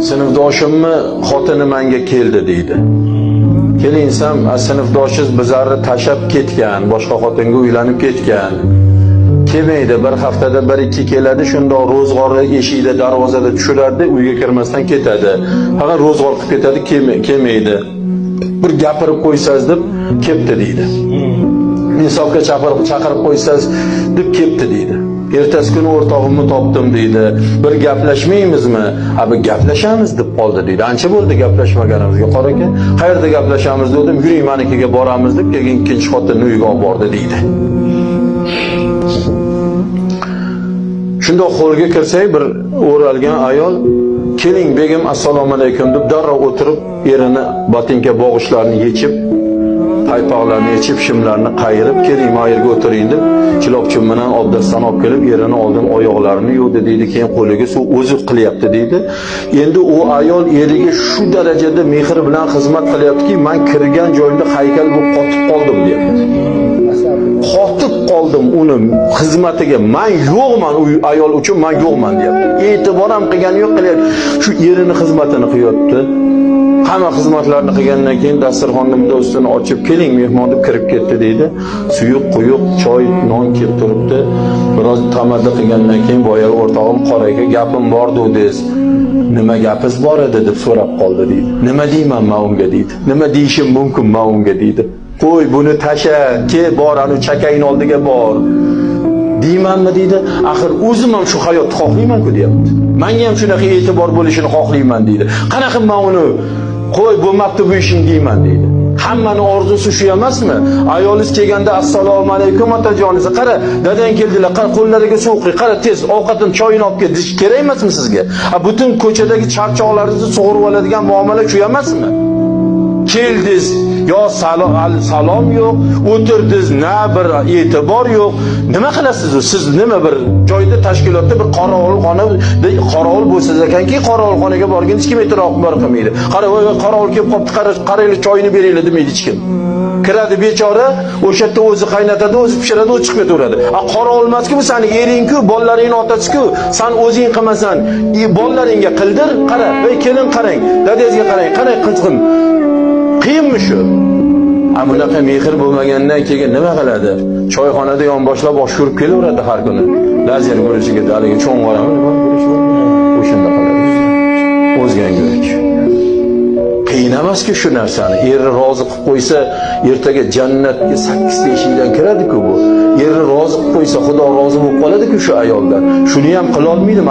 sinfdoshimni xotini menga keldi deydi. Kelinsam, sinfdoshingiz bizlarni tashab ketgan, boshqa xotinga uylanib ketgan. Kelmaydi, bir haftada 1-2 keladi, shundoq ro'zg'orni eshikda, darvozada tushiradi, uyga kirmasdan ketadi. Faqat ro'zg'or qilib ketadi, kelmaydi. Bir gapirib qo'ysangiz deb ketdi deydi. Insofga chaqirib qo'ysangiz deb ketdi deydi. Ertasi kuni o'rtog'imni topdim deydi. Bir gaplashmaymizmi? Bir gaplashamiz deb qoldi deydi. Ancha bo'ldi gaplashmaganimizga. Qora aka, qayerda gaplashamiz dedim. Yuring manikiga boramiz deb keyin ikkinchi xotinni uyga olib bordi deydi. Shundoq qo'lga kirsak, bir o'ralgan ayol, "Keling begim, assalomu alaykum" deb darrov o'tirib, erini botinka bog'ichlarini yechib, paypoqlarni yechib, shimlarni qayirib, "Keling, bu yerga o'tiring" deb chilopchim bilan obdastdan olib kelib, erini oldin oyoqlarini yuvdi deydi, keyin qo'liga suv o'zi qilyapti deydi. Endi u ayol eriga shu darajada mehr bilan xizmat qilyaptiki, "Men kirgan joyimda haykal bo'lib qotib qoldim" deyapti. Qotib qoldim uni xizmatiga. "Men yo'qman, u ayol uchun men yo'qman" deyapti. E'tibor ham qilgani yo'q, qilyapti. Shu erini xizmatini qilyapti. Hamma xizmatlarni qilgandan keyin dasturxonni ustini ochib, "Keling mehmon" deb kirib ketdi deydi. Suyuq, quyuq, choy, non kelib turibdi. Biroz tamaddi qilgandan keyin boya o'rtog'im "Qora aka, gapim bor dediz. Nima gapingiz bor edi" deb so'rab qoldi deydi. "Nima deyman men unga" deydi. "Nima deyishim mumkin men unga" deydi. "Qo'y, buni tasha, ke bor, anu chakayning oldiga bor." Deymanmi deydi. "Axir o'zim ham shu hayotni xohlayman-ku" deyapti. "Menga ham shunaqa e'tibor bo'lishini xohlayman" deydi. "Qanaqa men uni qo'y bo'lmabdi bu ishing deyman" deydi. Hammani orzusi shu emasmi? Ayolingiz kelganda "Assalomu alaykum otajoningiz, qara, dadang keldilar, qara qo'llariga suv quy, qara tez ovqatini, choyini olib kel" deyish kerak emasmi sizga? Butun ko'chadagi charchoqlaringizni sug'urib oladigan muomala shu emasmi? Keldiz, yo salom yo'q, o'tirdiz, na bir e'tibor yo'q. Nima qilasiz? Siz nima bir joyda tashkilotda bir qorovul bo'lsangiz ekanki, qorovulxonaga borgan hech kim e'tirof qilmaydi. "Qara, qorovul kelib qopti, qaranglar, choyini beringlar" demaydi hech kim. Kiradi bechora, o'sha yerda o'zi qaynatadi, o'zi pishiradi, o'zi chiqib ketaveradi. Qorovul emas-ku, bu seni ering-ku, bolalaring otasi-ku. Sen o'zing qilmasan, bolalaringga qildir. Qara, "Ey kelin qarang, dadangizga qarang, qanday qizg'in." Qiyinmi shu? Bunaqa mehr bo'lmagandan keyin nima qiladi? Choyxonada yonboshlab osh ko'rib kelaveradi har kuni. Lazer ko'rishiga, haligi cho'ng'orami bor, o'shanda qoladi. O'zgan go'rik. Qiyin emas-ku shu narsani. Eri rozi qilib qo'ysa, ertaga jannatga 8 ta eshikdan kiradi-ku bu. Eri rozi qilib qo'ysa, Xudo rozi bo'lib qoladi-ku shu ayoldan. Shuni ham qila olmaydi.